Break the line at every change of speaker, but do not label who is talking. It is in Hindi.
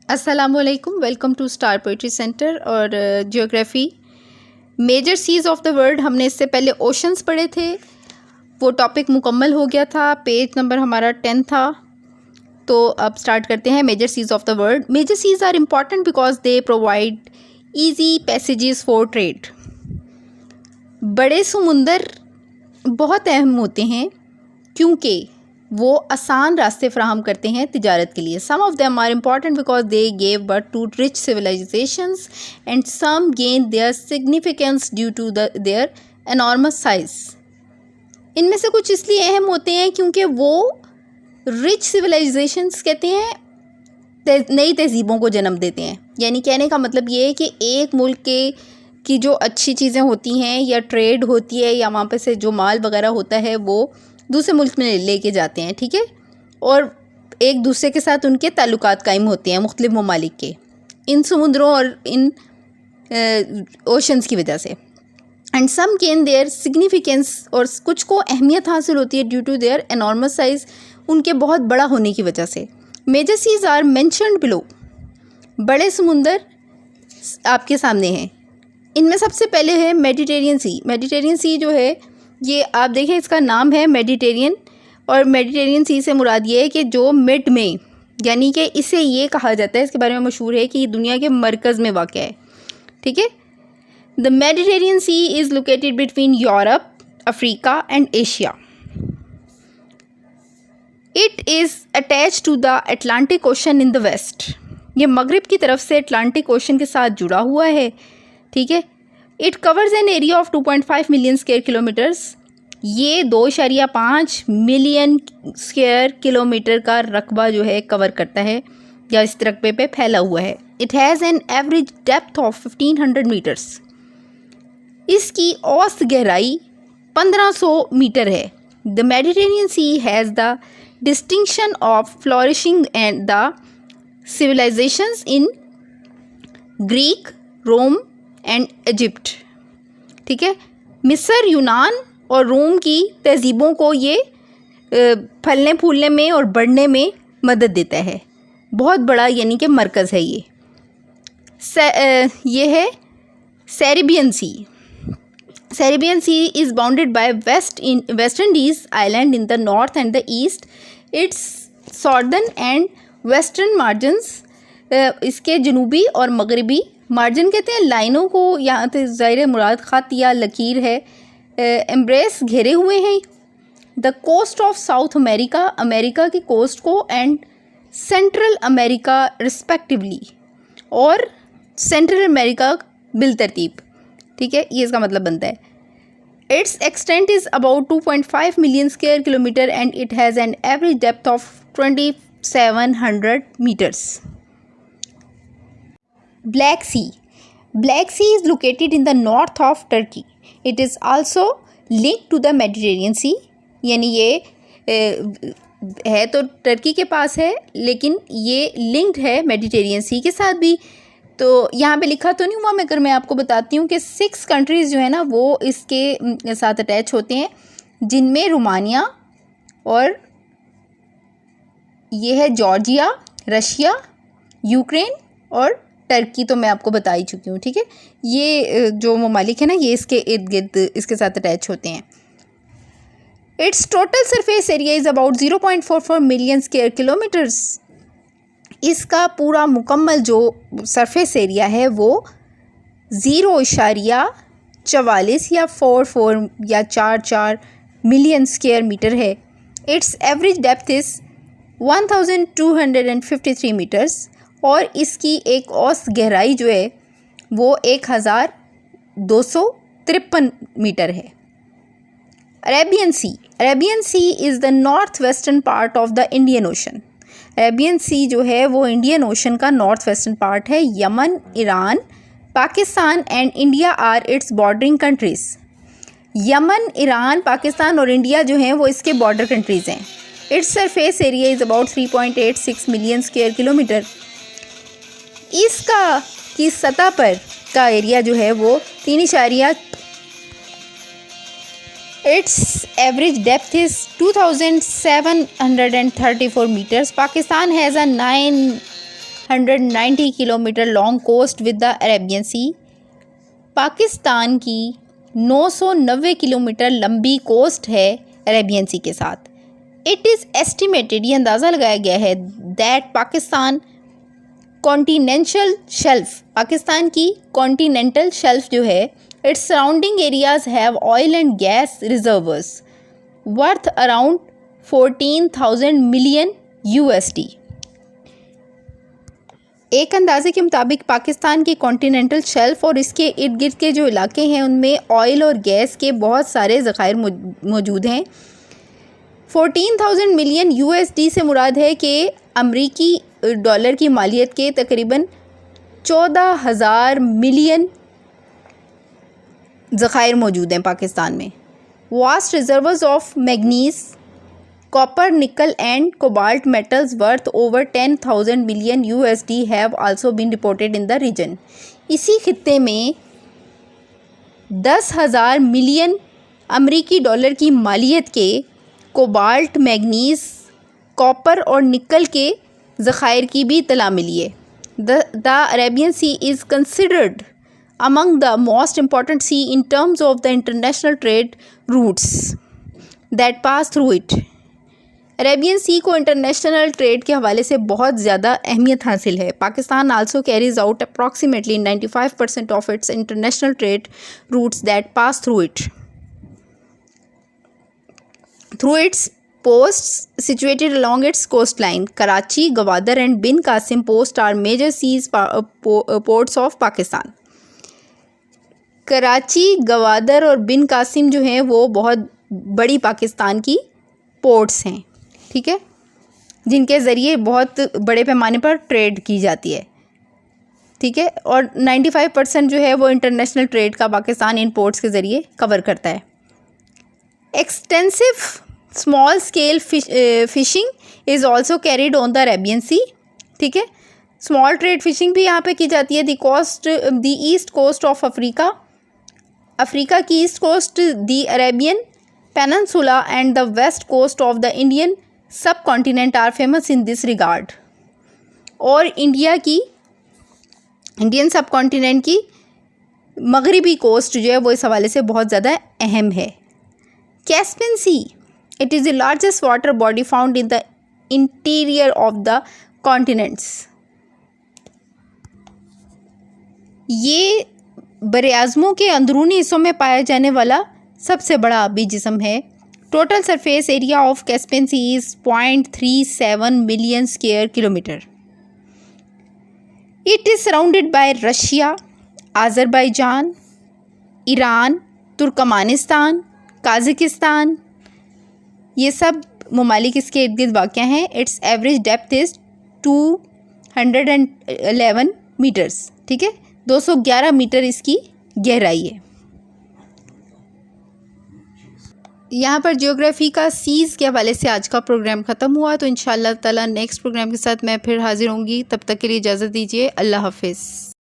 अस्सलामुअलैकुम, welcome to star poetry centre. और geography major seas of the world, हमने इससे पहले ओशंस पढ़े थे, वो टॉपिक मुकम्मल हो गया था। पेज नंबर हमारा 10 था। तो अब स्टार्ट करते हैं major seas of the world. Major seas are important because they provide easy passages for trade. बड़े समुंदर बहुत अहम होते हैं क्योंकि वो आसान रास्ते फ्राहम करते हैं तिजारत के लिए। Some of them are important because they gave birth to rich civilizations and some gain their significance due to their enormous size. इनमें से कुछ इसलिए अहम होते हैं क्योंकि वो रिच सिविलाइजेशंस कहते हैं नई तहजीबों को जन्म देते हैं। यानी कहने का मतलब ये है कि एक मुल्क की जो अच्छी चीज़ें होती हैं या ट्रेड होती है या वहाँ पे से जो माल वगैरह होता है वो दूसरे मुल्क में लेके जाते हैं, ठीक है, और एक दूसरे के साथ उनके ताल्लुकात कायम होते हैं मुख्तलिफ ममालिक के, इन समुद्रों और इन ओशंस की वजह से। And some gain their significance, और कुछ को अहमियत हासिल होती है due to their enormous size, उनके बहुत बड़ा होने की वजह से। Major seas are mentioned below. बड़े समुंदर आपके सामने हैं। इनमें सबसे पहले है मेडिटेरियन सी। मेडिटेरियन सी जो है ये आप देखें, इसका नाम है मेडिटेरियन, और मेडिटेरियन सी से मुराद ये है कि जो मिड में, यानी कि इसे ये कहा जाता है, इसके बारे में मशहूर है कि ये दुनिया के मरकज़ में वाक़ है, ठीक है। The Mediterranean sea is located between Europe, Africa and Asia. It is attach to the Atlantic ocean in the west. ये मगरिब की तरफ से अटलांटिक ओशन के साथ जुड़ा हुआ है, ठीक है। It covers an area of 2.5 million square kilometres. ये 2.5 मिलियन स्क्वायर किलोमीटर का रकबा जो है कवर करता है या इस रकबे पे फैला हुआ है। It has an average depth of 1500 metres. इसकी औसत गहराई 1500 मीटर है। The Mediterranean sea has the distinction of flourishing and the civilisations in Greek, Rome and Egypt, ठीक है। मिस्र, यूनान और रोम की तहजीबों को ये फलने फूलने में और बढ़ने में मदद देता है। बहुत बड़ा यानी कि मरकज़ है ये। ये है Caribbean sea. Caribbean sea is bounded by West Indies island in the north and the east. Its southern and western margins, इसके जनूबी और मगरबी मार्जिन कहते हैं लाइनों को, यहाँ पे ज़ाहिर मुराद ख़त या लकीर है, एम्ब्रेस घेरे हुए हैं। The coast of South America, America की कोस्ट को, एंड सेंट्रल अमेरिका रिस्पेक्टिवली, और सेंट्रल अमेरिका बिलतरतीब, ठीक है। ये इसका मतलब बनता है। Its extent is about 2.5 million square kilometre and it has an average depth of 2700 metres. Black Sea. Black Sea is located in the north of Turkey. It is also linked to the Mediterranean Sea. यानी ये है तो टर्की के पास है, लेकिन ये लिंक्ड है मेडिटेरियन सी के साथ भी। तो यहाँ पे लिखा तो नहीं हुआ, मगर मैं आपको बताती हूँ कि 6 कंट्रीज़ जो है ना वो इसके साथ अटैच होते हैं, जिनमें रोमानिया और ये है जॉर्जिया, रशिया, यूक्रेन और टर्की, तो मैं आपको बता ही चुकी हूँ, ठीक है। ये जो ममालिक है ना ये इसके इर्द गिर्द इसके साथ अटैच होते हैं। It's total surface area is about 0.44 million square kilometres. इसका पूरा मुकम्मल जो सरफेस एरिया है वो 0.44 या 44 या 44 मिलियन स्क्वायर मीटर है। Its average depth is 1253 metres, और इसकी एक औसत गहराई जो है वो 1253 मीटर है। Arabian sea. Arabian sea is the north western part of the Indian ocean. Arabian sea जो है वो इंडियन ओशन का नॉर्थ वेस्टर्न पार्ट है। Yemen, Iran, Pakistan and India are its bordering countries. Yemen, Iran, Pakistan और इंडिया जो हैं वो इसके बॉर्डर कंट्रीज़ हैं। Its surface area is about 3.86 million square kilometre. इसका की सतह पर का एरिया जो है वो 3 its average depth is 2734 meters. Pakistan has a 190 kilometre long coast with the Arabian sea. Pakistan की 990 किलोमीटर लंबी कोस्ट है अरेबियन सी के साथ। इट इज़ एस्टिमेटेड, ये अंदाज़ा लगाया गया है, that Pakistan continental shelf, Pakistan की कॉन्टिनेंटल शेल्फ जो है, its surrounding areas have oil and gas reservoirs worth around 14,000 million USD। एक अंदाजे के मुताबिक पाकिस्तान की कॉन्टिनेंटल शेल्फ और इसके इर्द गिर्द के जो इलाके हैं उनमें ऑयल और गैस के बहुत सारे ज़खायर मौजूद हैं। 14,000 मिलियन USD से मुराद है कि अमरीकी डॉलर की मालियत के तकरीबन 14,000 मिलियन ज़खायर मौजूद हैं पाकिस्तान में। Vast reserves of manganese, copper, nickel and cobalt metals worth over 10,000 million USD have also been reported in the region. इसी खित्ते में 10,000 मिलियन अमरीकी डॉलर की मालियत के कोबाल्ट, मैग्नीज, कॉपर और निकल के ज़खायर की भी इत्तला मिली है। The Arabian sea is considered among the most important sea in terms of the international trade routes that pass through it। Arabian sea को इंटरनेशनल ट्रेड के हवाले से बहुत ज़्यादा अहमियत हासिल है। Pakistan also carries out approximately 95% of its international trade routes that pass through it's posts situated along its coastline। Karachi, Gwadar and Bin Qasim post are major seas ports of Pakistan। Karachi, Gwadar और बिन कासिम जो हैं वो बहुत बड़ी पाकिस्तान की पोर्ट्स हैं, ठीक है, जिनके ज़रिए बहुत बड़े पैमाने पर ट्रेड की जाती है, ठीक है, और 95% जो है वो इंटरनेशनल ट्रेड का पाकिस्तान इन पोर्ट्स के ज़रिए कवर करता है। Extensive small scale fishing is also carried on the Arabian sea, ठीक है, स्मॉल ट्रेड फिशिंग भी यहाँ पे की जाती है। The east coast of Africa की east coast, the Arabian peninsula and the west coast of the Indian subcontinent are famous in this regard. और इंडियन सब कॉन्टिनेंट की मगरिबी कोस्ट जो है वो इस हवाले से बहुत ज़्यादा अहम है। Caspian sea, it is the largest water body found in the interior of the continents. ये बरआज़मों के अंदरूनी हिस्सों में पाया जाने वाला सबसे बड़ा आबी जिस्म है। Total surface area of Caspian sea is 0.37 million square kilometre. It is surrounded by Russia, Azerbaijan, Iran, Turkmenistan, Kazakhstan, ये सब ममालिक इसके इर्द गिर्द वाक़या हैं। Its average depth is 211 metres, ठीक है, 211 मीटर इसकी गहराई है। यहाँ पर जियोग्राफी का सीज़ के हवाले से आज का प्रोग्राम ख़त्म हुआ। तो इंशाअल्लाह ताला नेक्स्ट प्रोग्राम के साथ मैं फिर हाज़िर होंगी। तब तक के लिए इजाज़त दीजिए। अल्लाह हाफ़िज़।